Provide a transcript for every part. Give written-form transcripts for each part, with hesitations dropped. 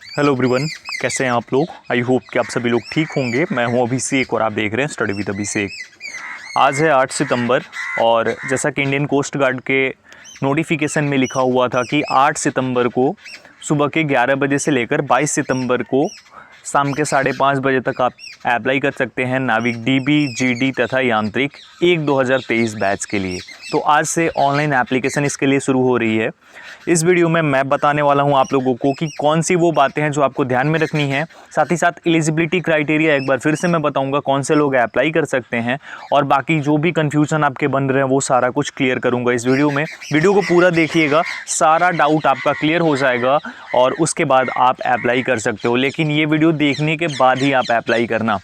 Hello everyone, कैसे हैं आप लोग। आई होप कि आप सभी लोग ठीक होंगे। मैं हूं अभिषेक और आप देख रहे हैं स्टडी विद अभिषेक। आज है 8 सितंबर और जैसा कि इंडियन कोस्ट गार्ड के नोटिफिकेशन में लिखा हुआ था कि 8 सितंबर को सुबह के 11 बजे से लेकर 22 सितंबर को शाम के 5:30 बजे तक आप अप्लाई कर सकते हैं नाविक डीबी, जीडी तथा यांत्रिक 2023 बैच के लिए। तो आज से ऑनलाइन एप्लीकेशन इसके लिए शुरू हो रही है। इस वीडियो में मैं बताने वाला हूं आप लोगों को कि कौन सी वो बातें हैं जो आपको ध्यान में रखनी है। साथ ही साथ एलिजिबिलिटी क्राइटेरिया एक बार फिर से मैं बताऊंगा कौन से लोग अप्लाई कर सकते हैं, और बाकी जो भी कन्फ्यूजन आपके बन रहे हैं वो सारा कुछ क्लियर करूंगा इस वीडियो में। वीडियो को पूरा देखिएगा, सारा डाउट आपका क्लियर हो जाएगा और उसके बाद आप अप्लाई कर सकते हो। लेकिन ये वीडियो देखने के बाद ही आप अप्लाई करना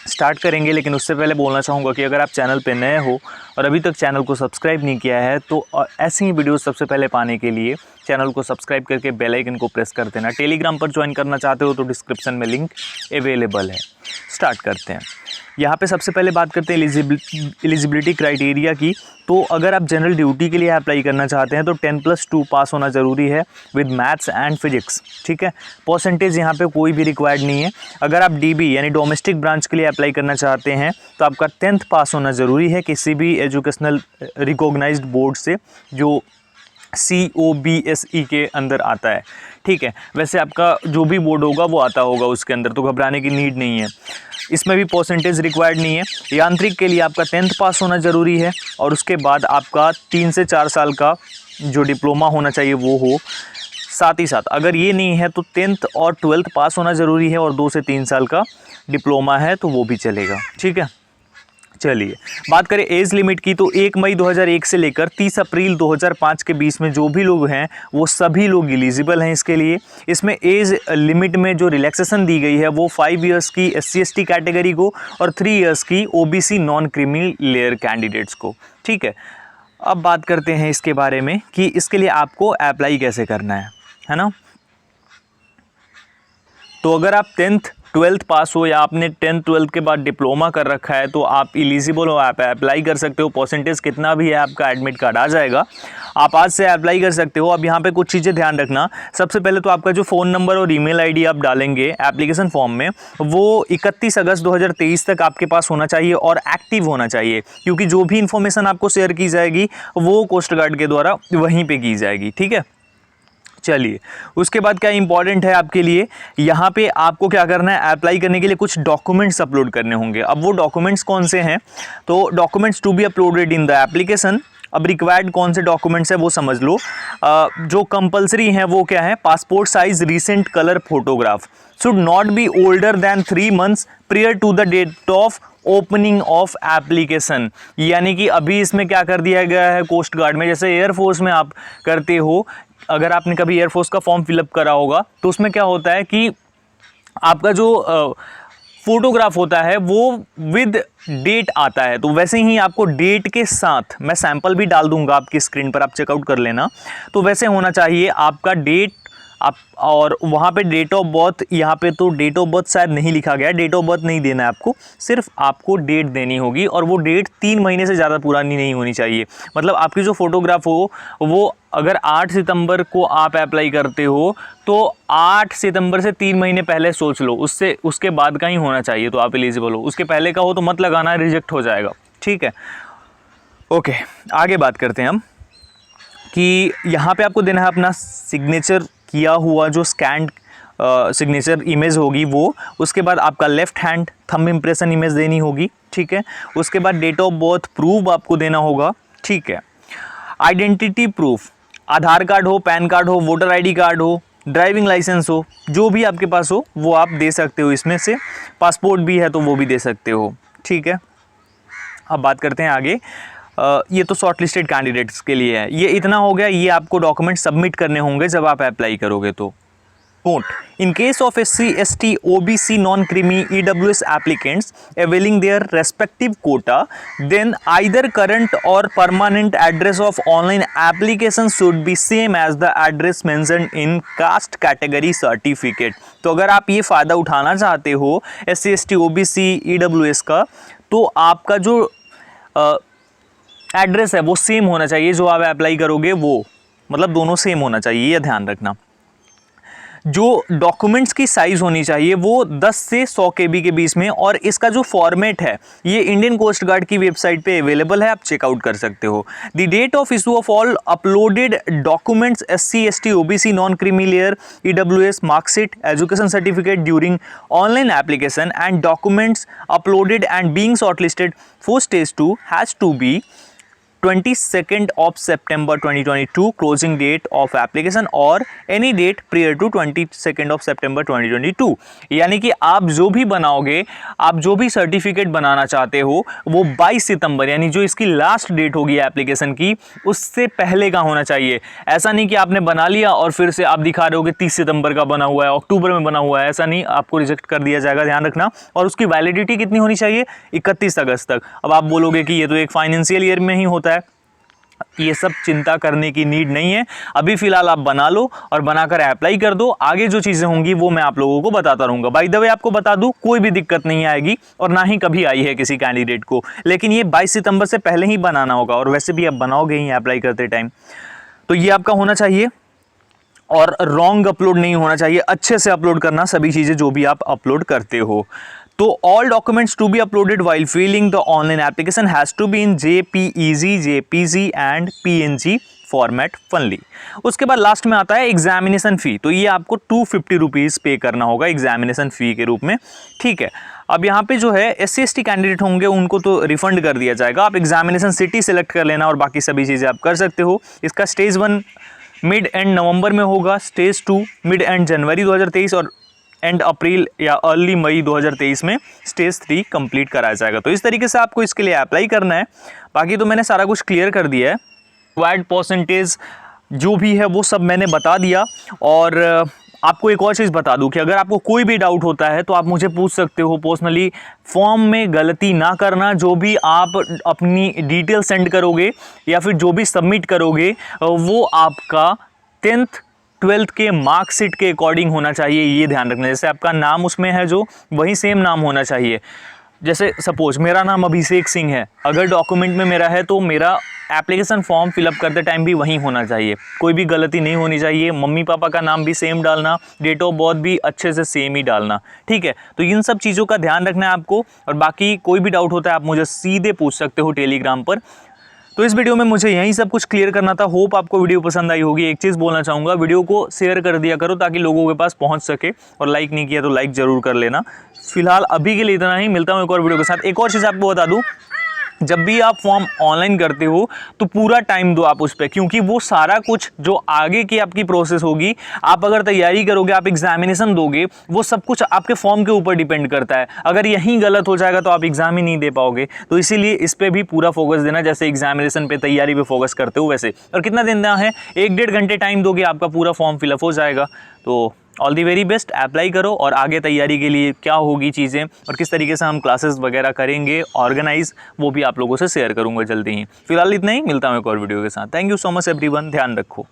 स्टार्ट करेंगे। लेकिन उससे पहले बोलना चाहूँगा कि अगर आप चैनल पे नए हो और अभी तक चैनल को सब्सक्राइब नहीं किया है तो ऐसी ही वीडियो सबसे पहले पाने के लिए चैनल को सब्सक्राइब करके बेल आइकन को प्रेस कर देना। टेलीग्राम पर ज्वाइन करना चाहते हो तो डिस्क्रिप्शन में लिंक अवेलेबल है। स्टार्ट करते हैं। यहाँ पे सबसे पहले बात करते हैं एलिजिबिलिटी क्राइटेरिया की। तो अगर आप जनरल ड्यूटी के लिए अप्लाई करना चाहते हैं तो 10+2 पास होना ज़रूरी है विद मैथ्स एंड फिजिक्स। ठीक है, परसेंटेज यहाँ पे कोई भी रिक्वायर्ड नहीं है। अगर आप डीबी यानी डोमेस्टिक ब्रांच के लिए अप्लाई करना चाहते हैं तो आपका 10th पास होना ज़रूरी है किसी भी एजुकेशनल रिकॉग्नाइज्ड बोर्ड से जो COBSE के अंदर आता है। ठीक है, वैसे आपका जो भी बोर्ड होगा वो आता होगा उसके अंदर, तो घबराने की नीड नहीं है। इसमें भी परसेंटेज रिक्वायर्ड नहीं है। यांत्रिक के लिए आपका 10th पास होना ज़रूरी है और उसके बाद आपका 3 से 4 साल का जो डिप्लोमा होना चाहिए वो हो। साथ ही साथ अगर ये नहीं है तो 10th और 12th पास होना ज़रूरी है और 2 से 3 साल का डिप्लोमा है तो वो भी चलेगा। ठीक है, चलिए बात करें एज लिमिट की। तो 1 मई 2001 से लेकर 30 अप्रैल 2005 के बीच में जो भी लोग हैं वो सभी लोग एलिजिबल हैं इसके लिए। इसमें एज लिमिट में जो रिलैक्सेशन दी गई है वो 5 इयर्स की SC/ST कैटेगरी को और 3 इयर्स की OBC non creamy layer candidates को। ठीक है, अब बात करते हैं इसके बारे में कि इसके लिए आपको अप्लाई कैसे करना है ना। तो अगर आप 10th 12th पास हो या आपने 10th 12th के बाद डिप्लोमा कर रखा है तो आप एलिजिबल हो, आप अप्लाई कर सकते हो। परसेंटेज कितना भी है आपका एडमिट कार्ड आ जाएगा, आप आज से अप्लाई कर सकते हो। अब यहाँ पे कुछ चीज़ें ध्यान रखना। सबसे पहले तो आपका जो फ़ोन नंबर और ईमेल आईडी आप डालेंगे एप्लीकेशन फॉर्म में वो 31 अगस्त 2023 तक आपके पास होना चाहिए और एक्टिव होना चाहिए, क्योंकि जो भी इंफॉर्मेशन आपको शेयर की जाएगी वो कोस्ट गार्ड के द्वारा वहीं पर की जाएगी। ठीक है, चलिए उसके बाद क्या इंपॉर्टेंट है आपके लिए, यहाँ पे आपको क्या करना है, अप्लाई करने के लिए कुछ डॉक्यूमेंट्स अपलोड करने होंगे। अब वो डॉक्यूमेंट्स कौन से हैं, तो documents to be uploaded in the application. अब रिक्वायर्ड कौन से डॉक्यूमेंट्स है वो समझ लो। जो कंपलसरी हैं वो क्या है, passport size recent colour photograph should not be older than 3 months prior to the date of opening of application. यानी कि अभी इसमें क्या कर दिया गया है कोस्ट गार्ड में, जैसे एयरफोर्स में आप करते हो, अगर आपने कभी एयरफोर्स का फॉर्म फिलअप करा होगा तो उसमें क्या होता है कि आपका जो फोटोग्राफ होता है वो विद डेट आता है। तो वैसे ही आपको डेट के साथ, मैं सैंपल भी डाल दूंगा आपकी स्क्रीन पर, आप चेकआउट कर लेना। तो वैसे होना चाहिए आपका डेट आप, और वहाँ पे डेट ऑफ बर्थ, यहाँ पे तो डेट ऑफ बर्थ शायद नहीं लिखा गया है, डेट ऑफ बर्थ नहीं देना है आपको, सिर्फ आपको डेट देनी होगी और वो डेट 3 महीने से ज़्यादा पुरानी नहीं होनी चाहिए। मतलब आपकी जो फोटोग्राफ हो वो अगर 8 सितंबर को आप अप्लाई करते हो तो 8 सितंबर से 3 महीने पहले सोच लो, उससे उसके बाद का ही होना चाहिए तो आप एलिजिबल हो। उसके पहले का हो तो मत लगाना, रिजेक्ट हो जाएगा। ठीक है, ओके आगे बात करते हैं हम कि यहाँ पे आपको देना है अपना सिग्नेचर किया हुआ जो स्कैंड सिग्नेचर इमेज होगी वो। उसके बाद आपका left hand thumb impression image देनी होगी। ठीक है, उसके बाद डेट ऑफ बर्थ प्रूफ आपको देना होगा। ठीक है, आइडेंटिटी प्रूफ, आधार कार्ड हो, पैन कार्ड हो, वोटर ID कार्ड हो, ड्राइविंग लाइसेंस हो, जो भी आपके पास हो वो आप दे सकते हो इसमें से। पासपोर्ट भी है तो वो भी दे सकते हो। ठीक है, अब बात करते हैं आगे। ये तो शॉर्ट लिस्टेड कैंडिडेट्स के लिए है। ये इतना हो गया, ये आपको डॉक्यूमेंट सबमिट करने होंगे जब आप अप्लाई करोगे तो। Note, in case of SC/ST OBC non-creamy EWS applicants availing their respective quota, then either current or permanent address of online application should be same as the address mentioned in caste category certificate। तो अगर आप ये फ़ायदा उठाना चाहते हो SC/ST OBC EWS का, तो आपका जो एड्रेस है वो सेम होना चाहिए, जो आप अप्लाई करोगे वो, मतलब दोनों सेम होना चाहिए, ये ध्यान रखना। जो डॉक्यूमेंट्स की साइज़ होनी चाहिए वो 10 से 100 KB के बीच में, और इसका जो फॉर्मेट है ये इंडियन कोस्ट गार्ड की वेबसाइट पे अवेलेबल है, आप चेकआउट कर सकते हो। The date of issue of all uploaded documents SC ST OBC non creamy layer EWS marksheet education certificate during online application and documents uploaded and being shortlisted for stage 2 has to be 22nd of September 2022 closing date of application और any date prior to 22nd of September 2022। यानी कि आप जो भी बनाओगे, आप जो भी सर्टिफिकेट बनाना चाहते हो वो 22 सितंबर यानी जो इसकी लास्ट डेट होगी एप्लीकेशन की उससे पहले का होना चाहिए। ऐसा नहीं कि आपने बना लिया और फिर से आप दिखा रहे हो कि 30 सितंबर का बना हुआ है, अक्टूबर में बना हुआ है, ऐसा नहीं, आपको रिजेक्ट कर दिया जाएगा, ध्यान रखना। और उसकी वैलिडिटी कितनी होनी चाहिए? 31 अगस्त तक। अब आप बोलोगे कि ये तो एक फाइनेंशियल ईयर में ही होता है, ये सब चिंता करने की नीड नहीं है। अभी फिलहाल आप बना लो और बनाकर अप्लाई कर दो, आगे जो चीज़ें होंगी वो मैं आप लोगों को बताता रहूँगा। बाय द वे आपको बता दूँ, कोई भी दिक्कत नहीं आएगी और ना ही कभी आई है किसी कैंडिडेट को, लेकिन ये 22 सितंबर से पहले ही बनाना होगा, और वैसे भी आप बनाओगे ही अप्लाई करते टाइम। तो ये आपका होना चाहिए और रॉन्ग अपलोड नहीं होना चाहिए, अच्छे से अपलोड करना सभी चीज़ें जो भी आप अपलोड करते हो। तो all documents to be uploaded while filling the online application has to be in JPEG JPG and PNG format finally. उसके बाद लास्ट में आता है एग्जामिनेशन फ़ी। तो ये आपको 250 रुपीज़ पे करना होगा एग्जामिनेशन फ़ी के रूप में, ठीक है। अब यहाँ पे जो है SC ST कैंडिडेट होंगे उनको तो रिफंड कर दिया जाएगा। आप एग्जामिनेशन सिटी सेलेक्ट कर लेना और बाकी सभी चीज़ें आप कर सकते हो। इसका स्टेज 1 मिड एंड नवंबर में होगा, स्टेज 2 मिड एंड जनवरी 2023 और एंड अप्रैल या अर्ली मई 2023 में स्टेज 3 कंप्लीट कराया जाएगा। तो इस तरीके से आपको इसके लिए अप्लाई करना है। बाकी तो मैंने सारा कुछ क्लियर कर दिया है, रिक्वायर्ड परसेंटेज जो भी है वो सब मैंने बता दिया। और आपको एक और चीज़ बता दूं कि अगर आपको कोई भी डाउट होता है तो आप मुझे पूछ सकते हो पर्सनली। फॉर्म में गलती ना करना, जो भी आप अपनी डिटेल सेंड करोगे या फिर जो भी सबमिट करोगे वो आपका 10th 12th के मार्कशीट के अकॉर्डिंग होना चाहिए, ये ध्यान रखना। जैसे आपका नाम उसमें है जो, वही सेम नाम होना चाहिए। जैसे सपोज मेरा नाम अभिषेक सिंह है, अगर डॉक्यूमेंट में मेरा है तो मेरा एप्लीकेशन फॉर्म फिलअप करते टाइम भी वही होना चाहिए, कोई भी गलती नहीं होनी चाहिए। मम्मी पापा का नाम भी सेम डालना, डेट ऑफ बर्थ भी अच्छे से सेम ही डालना, ठीक है। तो इन सब चीज़ों का ध्यान रखना है आपको। और बाकी कोई भी डाउट होता है आप मुझे सीधे पूछ सकते हो टेलीग्राम पर। तो इस वीडियो में मुझे यही सब कुछ क्लियर करना था। होप आपको वीडियो पसंद आई होगी। एक चीज़ बोलना चाहूँगा, वीडियो को शेयर कर दिया करो ताकि लोगों के पास पहुँच सके, और लाइक नहीं किया तो लाइक ज़रूर कर लेना। फिलहाल अभी के लिए इतना ही, मिलता हूँ एक और वीडियो के साथ। एक और चीज़ आपको बता दूँ, जब भी आप फॉर्म ऑनलाइन करते हो तो पूरा टाइम दो आप उस पर, क्योंकि वो सारा कुछ जो आगे की आपकी प्रोसेस होगी, आप अगर तैयारी करोगे, आप एग्जामिनेशन दोगे, वो सब कुछ आपके फॉर्म के ऊपर डिपेंड करता है। अगर यहीं गलत हो जाएगा तो आप एग्जाम ही नहीं दे पाओगे। तो इसीलिए इस पर भी पूरा फोकस देना, जैसे एग्जामिनेशन पे तैयारी पे फोकस करते हो वैसे। और कितना दिन देना है? 1-1.5 घंटे टाइम दोगे, आपका पूरा फॉर्म फिलअप हो जाएगा। तो all the very best, apply करो। और आगे तैयारी के लिए क्या होगी चीज़ें और किस तरीके से हम क्लासेस वगैरह करेंगे ऑर्गेनाइज, वो भी आप लोगों से शेयर करूंगा जल्दी ही। फिलहाल इतना ही, मिलता हूँ एक और वीडियो के साथ। Thank you so much everyone, ध्यान रखो।